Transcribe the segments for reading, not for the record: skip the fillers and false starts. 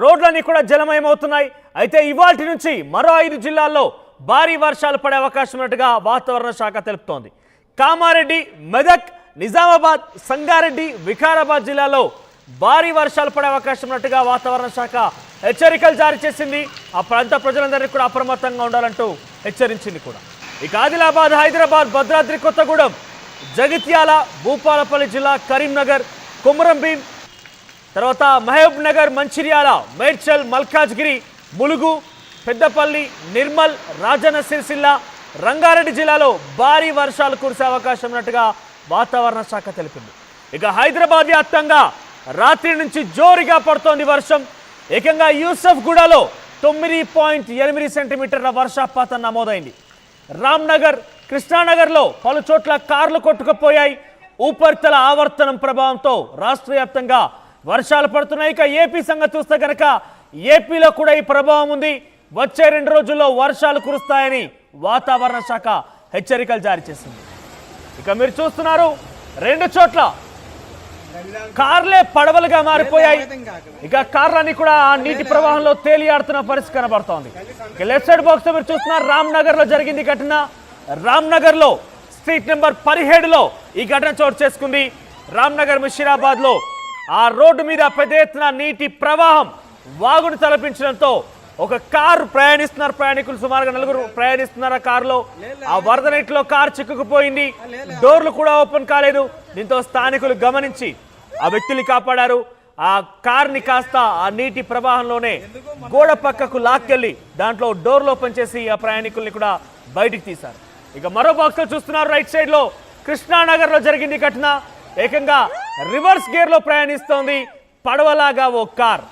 రోడ్లన్నీ కూడా జలమయమవుతున్నాయి. అయితే ఇవాల్టి నుంచి మరో 5 జిల్లాల్లో భారీ వర్షాలు పడే అవకాశం ఉన్నట్టుగా వాతావరణ శాఖ తెలుపుతోంది. కామారెడ్డి, మెదక్, నిజామాబాద్, సంగారెడ్డి, వికారాబాద్ జిల్లాలో భారీ వర్షాలు పడే అవకాశం ఉన్నట్టుగా వాతావరణ శాఖ హెచ్చరికలు జారీ చేసింది. ఆ ప్రాంత ప్రజలందరినీ కూడా అప్రమత్తంగా ఉండాలంటూ హెచ్చరించింది కూడా. ఇక ఆదిలాబాద్, హైదరాబాద్, భద్రాద్రి కొత్తగూడెం, జగిత్యాల, భూపాలపల్లి జిల్లా, కరీంనగర్, కొమురంభీం, తర్వాత మహబూబ్ నగర్, మంచిర్యాల, మేడ్చల్, మల్కాజ్గిరి, ములుగు, పెద్దపల్లి, నిర్మల్, రాజన్న సిరిసిల్ల, రంగారెడ్డి జిల్లాలో భారీ వర్షాలు కురిసే అవకాశం ఉన్నట్టుగా వాతావరణ శాఖ తెలిపింది. ఇక హైదరాబాద్ వ్యాప్తంగా రాత్రి నుంచి జోరుగా పడుతోంది వర్షం. ఏకంగా యూసఫ్గూడలో 9.8 సెంటీమీటర్ల వర్షపాతం నమోదైంది. రామ్నగర్, కృష్ణానగర్లో పలు చోట్ల కార్లు కొట్టుకుపోయాయి. ఉపరితల ఆవర్తనం ప్రభావంతో రాష్ట్ర వ్యాప్తంగా వర్షాలు పడుతున్నాయి. ఇక ఏపీ సంగతి చూస్తే కనుక ఏపీలో కూడా ఈ ప్రభావం ఉంది. వచ్చే 2 రోజుల్లో వర్షాలు కురుస్తాయని వాతావరణ శాఖ హెచ్చరికలు జారీ చేసింది. ఇక మీరు చూస్తున్నారు 2 చోట్ల కార్లే పడవలుగా మారిపోయాయి. ఇక కార్లన్నీ కూడా ఆ నీటి ప్రవాహంలో తేలియాడుతున్న పరిస్థితి కనబడుతోంది. ఇక లెఫ్ట్ సైడ్ బాక్స్ మీరు చూస్తున్నారు రామ్నగర్ లో జరిగింది ఘటన. రామ్నగర్ లో స్ట్రీట్ నెంబర్ 17లో ఈ ఘటన చోటు చేసుకుంది. రామ్నగర్ ముషీరాబాద్ లో ఆ రోడ్డు మీద పెద్ద ఎత్తున నీటి ప్రవాహం వాగును తలపించడంతో ఒక కారు ప్రయాణికులు సుమారుగా 4 ప్రయాణిస్తున్నారు ఆ కారులో. ఆ వరద నీటిలో కారు చిక్కుకుపోయింది. డోర్లు కూడా ఓపెన్ కాలేదు. దీంతో స్థానికులు గమనించి ఆ వ్యక్తుల్ని కాపాడారు. ఆ కార్ని కాస్త ఆ నీటి ప్రవాహంలోనే గోడ పక్కకు లాక్కెళ్ళి దాంట్లో డోర్లు ఓపెన్ చేసి ఆ ప్రయాణికుల్ని కూడా బయటికి తీశారు. ఇక మరో బాక్స్ లో చూస్తున్నారు రైట్ సైడ్ లో కృష్ణానగర్ లో జరిగింది ఘటన. ఏకంగా రివర్స్ గేర్ లో ప్రయాణిస్తోంది పడవలాగా ఓ కార్.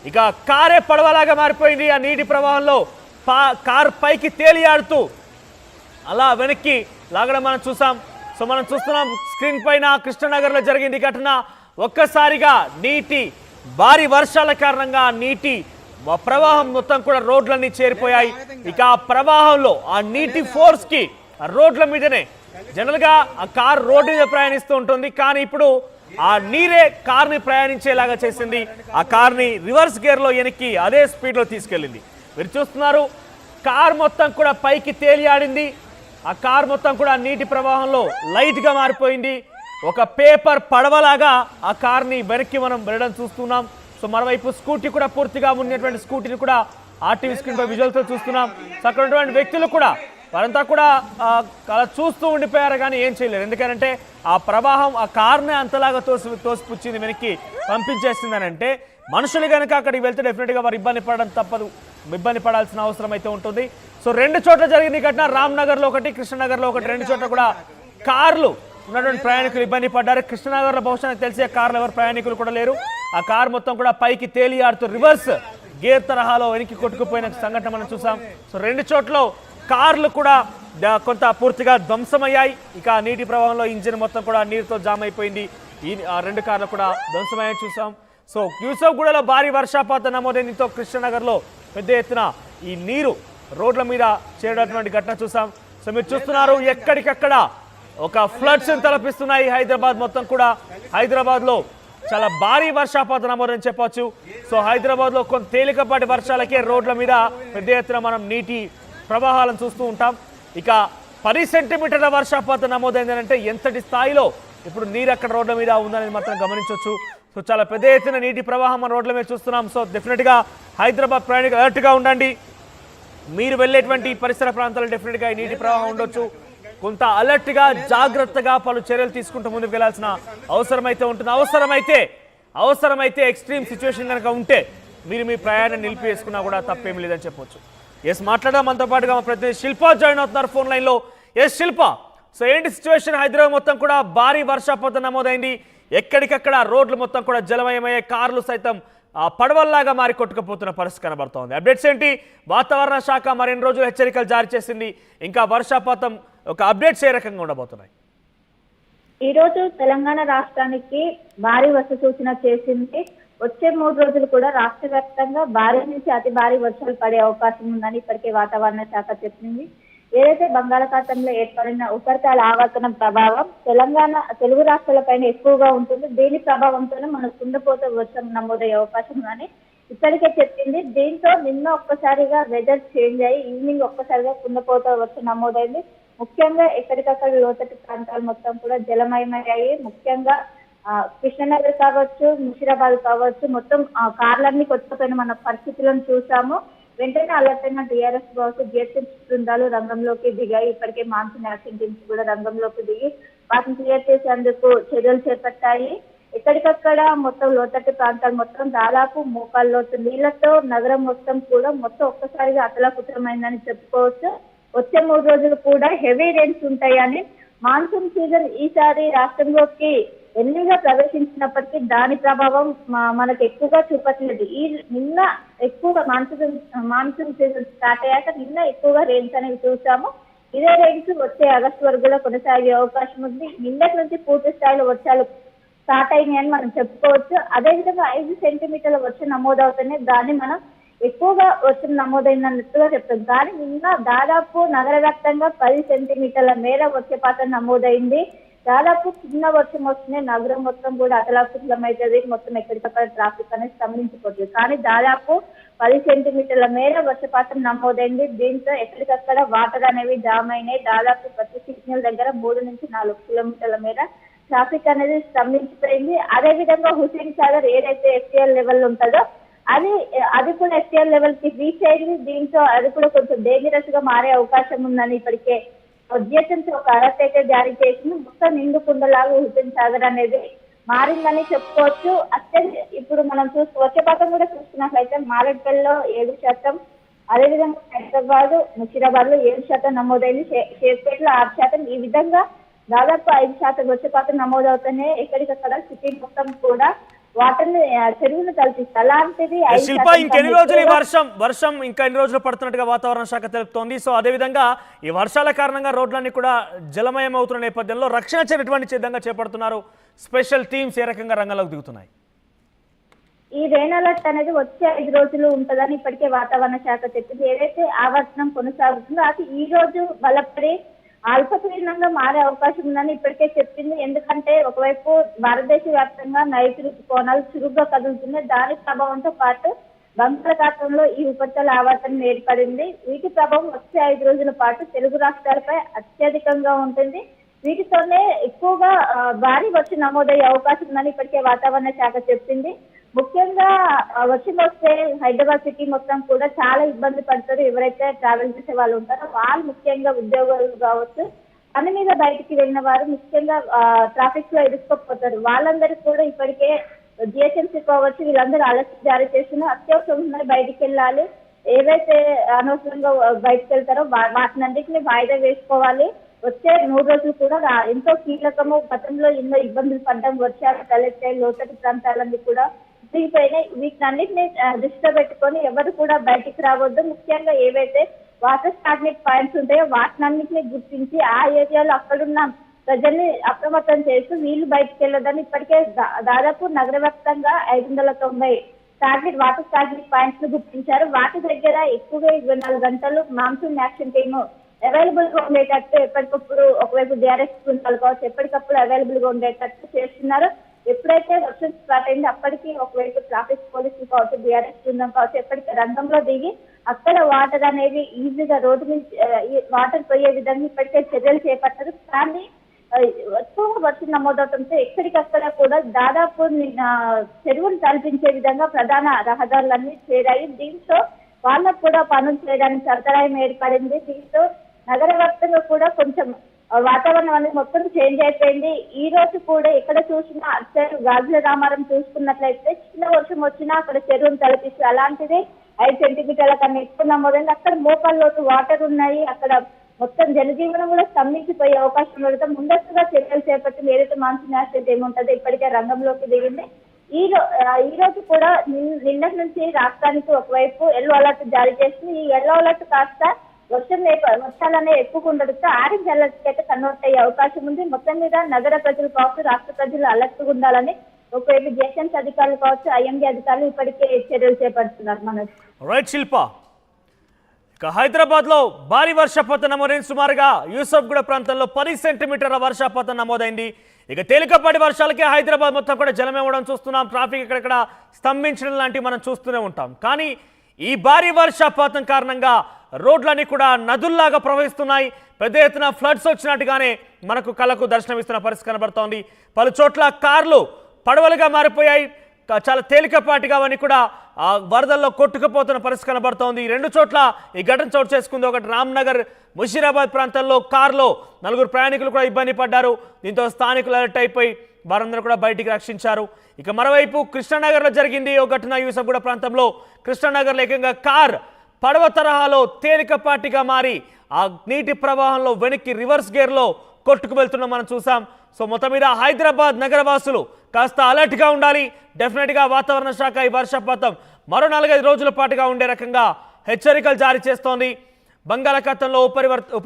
ఇక కారే పడవలాగా మారిపోయింది. ఆ నీటి ప్రవాహంలో కార్ పైకి తేలియాడుతూ అలా వెనక్కి లాగడం మనం చూసాం. సో మనం చూస్తున్నాం స్క్రీన్ పైన కృష్ణానగర్లో జరిగింది ఘటన. ఒక్కసారిగా నీటి భారీ వర్షాల కారణంగా నీటి ప్రవాహం మొత్తం కూడా రోడ్లన్నీ చేరిపోయాయి. ఇక ఆ ప్రవాహంలో ఆ నీటి ఫోర్స్ కి రోడ్ల మీదనే జనరల్ గా ఆ కార్ రోడ్డు మీద ప్రయాణిస్తూ ఉంటుంది. కానీ ఇప్పుడు ఆ నీరే కార్ని ప్రయాణించేలాగా చేసింది. ఆ కార్ని రివర్స్ గేర్ లో వెనక్కి అదే స్పీడ్ లో తీసుకెళ్ళింది. మీరు చూస్తున్నారు కార్ మొత్తం కూడా పైకి తేలియాడింది. ఆ కార్ మొత్తం కూడా నీటి ప్రవాహంలో లైట్ గా మారిపోయింది. ఒక పేపర్ పడవలాగా ఆ కార్ని వెనక్కి మనం వెళ్ళడం చూస్తున్నాం. సో మరోవైపు స్కూటీ కూడా పూర్తిగా ఉన్నటువంటి స్కూటీని కూడా ఆర్టీవీ స్క్రీన్ పై విజువల్తో చూస్తున్నాం. సో అక్కడ ఉన్నటువంటి వ్యక్తులు కూడా వారంతా కూడా అలా చూస్తూ ఉండిపోయారు కానీ ఏం చేయలేరు. ఎందుకంటే ఆ ప్రవాహం ఆ కార్ని అంతలాగా తోసిపుచ్చింది, వెనక్కి పంపించేసిందని అంటే మనుషులు కనుక అక్కడికి వెళ్తే డెఫినెట్గా వారు ఇబ్బంది పడడం తప్పదు, ఇబ్బంది పడాల్సిన అవసరం అయితే ఉంటుంది. సో 2 చోట్ల జరిగింది ఘటన. రామ్నగర్లో ఒకటి, కృష్ణనగర్లో ఒకటి. 2 చోట్ల కూడా కార్లు ఉన్నటువంటి ప్రయాణికులు ఇబ్బంది పడ్డారు. కృష్ణనగర్లో బహుశా తెలిసే కార్లు ఎవరు ప్రయాణికులు కూడా లేరు. ఆ కార్ మొత్తం కూడా పైకి తేలియాడుతూ రివర్స్ గేర్ తరహాలో వెనక్కి కొట్టుకుపోయిన సంఘటన మనం చూసాం. సో 2 చోట్ల కార్లు కూడా కొంత పూర్తిగా ధ్వంసమయ్యాయి. ఇక నీటి ప్రవాహంలో ఇంజిన్ మొత్తం కూడా నీరుతో జామ్ అయిపోయింది. ఈ 2 కార్లు కూడా ధ్వంసమయ్యాయి చూసాం. సో యూసఫ్గూడలో భారీ వర్షపాతం నమోదైందితో కృష్ణనగర్లో పెద్ద ఎత్తున ఈ నీరు రోడ్ల మీద చేరేటువంటి ఘటన చూసాం. సో మీరు చూస్తున్నారు ఎక్కడికక్కడ ఒక ఫ్లడ్స్ తలపిస్తున్నాయి. హైదరాబాద్ మొత్తం కూడా హైదరాబాద్లో చాలా భారీ వర్షపాతం నమోదని చెప్పొచ్చు. సో హైదరాబాద్లో కొంత తేలికపాటి వర్షాలకే రోడ్ల మీద పెద్ద ఎత్తున మనం నీటి ప్రవాహాలను చూస్తూ ఉంటాం. ఇక 10 సెంటీమీటర్ల వర్షపాతం నమోదైందని అంటే ఎంతటి స్థాయిలో ఇప్పుడు నీరు అక్కడ రోడ్ల మీద ఉందనేది మాత్రం గమనించవచ్చు. సో చాలా పెద్ద ఎత్తున నీటి ప్రవాహం మన రోడ్ల మీద చూస్తున్నాం. సో డెఫినెట్గా హైదరాబాద్ ప్రయాణికులు అలర్ట్గా ఉండండి. మీరు వెళ్ళేటువంటి పరిసర ప్రాంతాల్లో డెఫినెట్గా ఈ నీటి ప్రవాహం ఉండొచ్చు. కొంత అలర్ట్గా జాగ్రత్తగా పలు చర్యలు తీసుకుంటూ ముందుకు వెళ్లాల్సిన అవసరం అయితే ఉంటుంది. అవసరమైతే ఎక్స్ట్రీమ్ సిచ్యువేషన్ కనుక ఉంటే మీరు మీ ప్రయాణం నిలిపివేసుకున్నా కూడా తప్పేమి లేదని చెప్పొచ్చు. ఎస్ మాట్లాడడం మనతో పాటుగా మా ప్రతినిధి శిల్ప జాయిన్ అవుతున్నారు ఫోన్ లైన్లో. ఎస్ శిల్ప, సో ఏంటి సిచ్యువేషన్? హైదరాబాద్ మొత్తం కూడా భారీ వర్షపాతం నమోదైంది. ఎక్కడికక్కడ రోడ్లు మొత్తం కూడా జలమయమయ్యే, కార్లు సైతం పడవల్లాగా మారి కొట్టుకుపోతున్న పరిస్థితి కనబడుతోంది. అప్డేట్స్ ఏంటి? వాతావరణ శాఖ మరిన్ని రోజులు హెచ్చరికలు జారీ చేసింది. ఇంకా వర్షపాతం ఒక అప్డేట్స్ ఏ రకంగా ఉండబోతున్నాయి? ఈ రోజు తెలంగాణ రాష్ట్రానికి భారీ వర్ష సూచన చేసింది. వచ్చే 3 రోజులు కూడా రాష్ట్ర వ్యాప్తంగా భారీ నుంచి అతి భారీ వర్షాలు పడే అవకాశం ఉందని ఇప్పటికే వాతావరణ శాఖ చెప్పింది. ఏదైతే బంగాళాఖాతంలో ఏర్పడిన ఉపరితల ఆవర్తనం ప్రభావం తెలుగు రాష్ట్రాలపైన ఎక్కువగా ఉంటుంది. దీని ప్రభావంతోనే మన కుండపోత వర్షం నమోదయ్యే అవకాశం ఉందని ఇప్పటికే చెప్పింది. దీంతో నిన్న ఒక్కసారిగా వెదర్ చేంజ్ అయ్యి ఈవినింగ్ ఒక్కసారిగా కుండపోత వచ్చి నమోదైంది. ముఖ్యంగా ఎక్కడికక్కడ లోతట్టు ప్రాంతాలు మొత్తం కూడా జలమయమయ్యాయి. ముఖ్యంగా కృష్ణనగర్ కావచ్చు, ముషిరాబాద్ కావచ్చు, మొత్తం కార్లన్నీ కొట్టుకుపోయిన మన పరిస్థితులను చూసాము. వెంటనే అలర్ట్ అయిన టీఆర్ఎస్ కావచ్చు, జిహెచ్ఎంసీ బృందాలు రంగంలోకి దిగాయి. ఇప్పటికే మాన్సూన్ యాక్షన్ టీమ్స్ కూడా రంగంలోకి దిగి వాటిని క్లియర్ చేసేందుకు చర్యలు చేపట్టాయి. ఎక్కడికక్కడ మొత్తం లోతట్టు ప్రాంతాలు మొత్తం దాదాపు మోకాల్లోతు నీళ్లతో నగరం మొత్తం కూడా మొత్తం ఒక్కసారిగా అతలాకుతలమైందని చెప్పుకోవచ్చు. వచ్చే 3 రోజులు కూడా హెవీ రెయిన్స్ ఉంటాయని, మాన్సూన్ సీజన్ ఈసారి రాష్ట్రంలోకి ఎన్నిగా ప్రవేశించినప్పటికీ దాని ప్రభావం మనకు ఎక్కువగా చూపట్లేదు. నిన్న ఎక్కువగా మాన్సూన్ సీజన్ స్టార్ట్ అయ్యాక నిన్న ఎక్కువగా రెయిన్స్ అనేవి చూసాము. ఇదే రెయిన్స్ వచ్చే ఆగస్టు వరకు కూడా కొనసాగే అవకాశం ఉంది. నిన్నటి నుంచి పూర్తి స్థాయిలో వర్షాలు స్టార్ట్ అయినాయని మనం చెప్పుకోవచ్చు. అదేవిధంగా 5 సెంటీమీటర్ల వర్షం నమోదవుతున్నాయి. దాన్ని మనం ఎక్కువగా వర్షం నమోదైనట్టుగా చెప్తాం. కానీ నిన్న దాదాపు నగర వ్యాప్తంగా 10 సెంటీమీటర్ల మేర వర్షపాతం నమోదైంది. దాదాపు చిన్న వర్షం వస్తుంది, నగరం మొత్తం కూడా అతలాకుతలమైతుంది. మొత్తం ఎక్కడికక్కడ ట్రాఫిక్ అనేది స్తంభించిపోతుంది. కానీ దాదాపు 10 సెంటీమీటర్ల మేర వర్షపాతం నమోదైంది. దీంతో ఎక్కడికక్కడ వాటర్ అనేవి జామ్ అయినాయి. దాదాపు ప్రతి సిగ్నల్ దగ్గర 3 నుంచి 4 కిలోమీటర్ల మేర ట్రాఫిక్ అనేది స్తంభించిపోయింది. అదే విధంగా హుసేన్ సాగర్ ఏదైతే ఎఫ్టీఎల్ లెవెల్ ఉంటుందో అది కూడా ఎఫ్టీఎల్ లెవెల్ కి రీచ్ అయింది. దీంతో అది కూడా కొంచెం డేంజరస్ గా మారే అవకాశం ఉందని ఇప్పటికే జిహెచ్ఎంసీ ఒక అలర్ట్ అయితే జారీ చేసింది. మొత్తం నిండు కుండలాగా హుసేన్ సాగర్ అనేది మారిందని చెప్పుకోవచ్చు. అత్యంత ఇప్పుడు మనం వర్షపాతం కూడా చూసుకున్నట్లయితే మారేడుపల్లిలో 7%, అదేవిధంగా హైదరాబాద్, ముషిరాబాద్ లో 7% నమోదైంది. షేర్పేటలో 6%. ఈ విధంగా దాదాపు 5% వర్షపాతం నమోదవుతున్నాయి. ఎక్కడికక్కడ సిటీ మొత్తం కూడా వాటర్ చెరువును కల్పిస్తారు. అలాంటిది శిల్ప ఇంకెన్ని రోజులు ఈ వర్షం ఇంకా ఎన్ని రోజులు పడుతున్నట్టుగా వాతావరణ శాఖ తెలుపుతోంది. సో అదేవిధంగా ఈ వర్షాల కారణంగా రోడ్లన్నీ కూడా జలమయం అవుతున్న నేపథ్యంలో రక్షణ చర్య ఎటువంటి సిద్ధంగా చేపడుతున్నారు? స్పెషల్ టీమ్స్ ఏ రకంగా రంగంలోకి దిగుతున్నాయి? ఈ రెయిన్ అలర్ట్ అనేది వచ్చే 5 రోజులు ఉంటుందని ఇప్పటికే వాతావరణ శాఖ చెప్పింది. ఏదైతే ఆవర్తనం కొనసాగుతుందో అది ఈ రోజు బలపడి అల్పపీడనంగా మారే అవకాశం ఉందని ఇప్పటికే చెప్పింది. ఎందుకంటే ఒకవైపు భారతదేశ వ్యాప్తంగా నైరుతి ఋతుపవనాలు చురుగ్గా కదులుతున్నాయి. దాని ప్రభావంతో పాటు బంగాళాఖాతంలో ఈ ఉపరితల ఆవర్తనం ఏర్పడింది. వీటి ప్రభావం వచ్చే 5 రోజుల పాటు తెలుగు రాష్ట్రాలపై అత్యధికంగా ఉంటుంది. వీటితోనే ఎక్కువగా భారీ వర్షం నమోదయ్యే అవకాశం ఉందని ఇప్పటికే వాతావరణ శాఖ చెప్పింది. ముఖ్యంగా వర్షం వస్తే హైదరాబాద్ సిటీ మొత్తం కూడా చాలా ఇబ్బంది పడతారు. ఎవరైతే ట్రావెల్ చేసే వాళ్ళు ఉంటారో వాళ్ళు, ముఖ్యంగా ఉద్యోగులు కావచ్చు, పని మీద బయటికి వెళ్ళిన వారు ముఖ్యంగా ట్రాఫిక్ లో ఇరుక్కుపోతారు. వాళ్ళందరికీ కూడా ఇప్పటికే జిహెచ్ఎంసీ కావచ్చు వీళ్ళందరూ అలర్ట్ జారీ చేసిన అత్యవసరం బయటికి వెళ్ళాలి. ఏవైతే అనవసరంగా బయటకు వెళ్తారో వాటినన్నింటినీ వాయిదా వేసుకోవాలి. వచ్చే 3 రోజులు కూడా ఎంతో కీలకము. గతంలో ఎన్నో ఇబ్బందులు పడ్డం, వర్షాలు తలెత్తాయి, లోతట్టు ప్రాంతాలన్నీ కూడా దిగిపోయినాయి. వీటినన్నింటినీ దృష్టిలో పెట్టుకొని ఎవరు కూడా బయటికి రావద్దు. ముఖ్యంగా ఏవైతే వాటర్ స్టాగ్నెట్ పాయింట్స్ ఉంటాయో వాటినన్నింటినీ గుర్తించి ఆ ఏరియాలో అక్కడున్న ప్రజల్ని అప్రమత్తం చేస్తూ వీళ్ళు బయటకు వెళ్ళదని ఇప్పటికే దాదాపు నగర వ్యాప్తంగా 590 వాటర్ స్టాగ్నెట్ పాయింట్స్ ను గుర్తించారు. వాటి దగ్గర ఎక్కువగా 24 గంటలు మాన్సూన్ యాక్షన్ టీమ్ అవైలబుల్ గా ఉండేటట్టు ఎప్పటికప్పుడు ఒకవైపు జిఆర్ఎస్ బృందాలు కావచ్చు ఎప్పటికప్పుడు అవైలబుల్ గా ఉండేటట్టు చేస్తున్నారు. ఎప్పుడైతే వర్షం స్టార్ట్ అయింది అప్పటికి ఒకవైపు ట్రాఫిక్ పోలీసులు కావచ్చు, జిఆర్ఎస్ బృందం కావచ్చు ఎప్పటికీ రంగంలో దిగి అక్కడ వాటర్ అనేది ఈజీగా రోడ్డు నుంచి వాటర్ పోయే విధంగా ఇప్పటికే చర్యలు చేపట్టారు. కానీ ఎక్కువ వర్షం నమోదవడంతో ఎక్కడికక్కడ కూడా దాదాపు చెరువులు తలపించే విధంగా ప్రధాన రహదారులన్నీ చేరాయి. దీంతో వాళ్ళకు కూడా పనులు చేయడానికి అంతరాయం ఏర్పడింది. దీంతో నగర వ్యాప్తంగా కూడా కొంచెం వాతావరణం అనేది మొత్తం చేంజ్ అయిపోయింది. ఈ రోజు కూడా ఎక్కడ చూసినా అటు గాజుల రామారం చూసుకున్నట్లయితే చిన్న వర్షం వచ్చినా అక్కడ చెరువును తలపిస్తుంది. అలాంటిది 5 సెంటీమీటర్ల కన్నా ఎక్కువ నమోదైంది. అక్కడ మోకాల్లోకి వాటర్ ఉన్నాయి. అక్కడ మొత్తం జనజీవనం కూడా స్తంభించిపోయే అవకాశం ఉండటం ముందస్తుగా చర్యలు చేపట్టింది. ఏదైతే మాన్సూన్ యాక్షన్ ఏముంటుందో ఇప్పటికే రంగంలోకి దిగింది. ఈ రోజు కూడా నిన్నటి నుంచి రాష్ట్రానికి ఒకవైపు ఎల్లో అలర్ట్ జారీ చేసింది. ఈ ఎల్లో అలర్ట్ కాస్త వర్షాలనే ఎక్కువ ఉండడంతో ఆరెంజ్ అలర్ట్ అయితే కన్వర్ట్ అయ్యే అవకాశం ఉంది. మొత్తం మీద నగర ప్రజలు కావచ్చు, రాష్ట్ర ప్రజలు అలర్ట్ గా ఉండాలని ఒకవైపు జిహెచ్ఎంసీ అధికారులు కావచ్చు, ఐఎండీ అధికారులు ఇప్పటికే చర్యలు చేపడుతున్నారు. మనోజ్. రైట్ శిల్ప, ఇక హైదరాబాద్లో భారీ వర్షపాతం నమోదైంది. సుమారుగా యూసఫ్గూడ ప్రాంతంలో 10 సెంటీమీటర్ల వర్షపాతం నమోదైంది. ఇక తేలికపాటి వర్షాలకే హైదరాబాద్ మొత్తం కూడా జలమేవడం చూస్తున్నాం. ట్రాఫిక్ ఇక్కడక్కడ స్తంభించడం లాంటివి మనం చూస్తూనే ఉంటాం. కానీ ఈ భారీ వర్షపాతం కారణంగా రోడ్లన్నీ కూడా నదుల్లాగా ప్రవహిస్తున్నాయి. పెద్ద ఎత్తున ఫ్లడ్స్ వచ్చినట్టుగానే మనకు కళ్ళకు దర్శనమిస్తున్న పరిస్థితి కనబడుతోంది. పలు చోట్ల కార్లు పడవలుగా మారిపోయాయి. చాలా తేలికపాటిగా అవన్నీ కూడా వరదల్లో కొట్టుకుపోతున్న పరిస్థితి కనబడుతోంది. 2 చోట్ల ఈ ఘటన చోటు చేసుకుంది. ఒకటి రామ్నగర్ ముషీరాబాద్ ప్రాంతంలో కారులో 4 ప్రయాణికులు కూడా ఇబ్బంది పడ్డారు. దీంతో స్థానికులు అలర్ట్ అయిపోయి వారందరూ కూడా బయటికి రక్షించారు. ఇక మరోవైపు కృష్ణానగర్లో జరిగింది ఒక ఘటన. యూసఫ్గూడ ప్రాంతంలో కృష్ణానగర్లో ఏకంగా కార్ పడవ తరహాలో తేలికపాటిగా మారి ఆ నీటి ప్రవాహంలో వెనక్కి రివర్స్ గేర్లో కొట్టుకు వెళ్తున్న మనం చూసాం. సో మొత్తం మీద హైదరాబాద్ నగరవాసులు కాస్త అలర్ట్గా ఉండాలి. డెఫినెట్గా వాతావరణ శాఖ ఈ వర్షపాతం మరో 4-5 రోజుల పాటుగా ఉండే రకంగా హెచ్చరికలు జారీ చేస్తోంది. బంగాళాఖాతంలో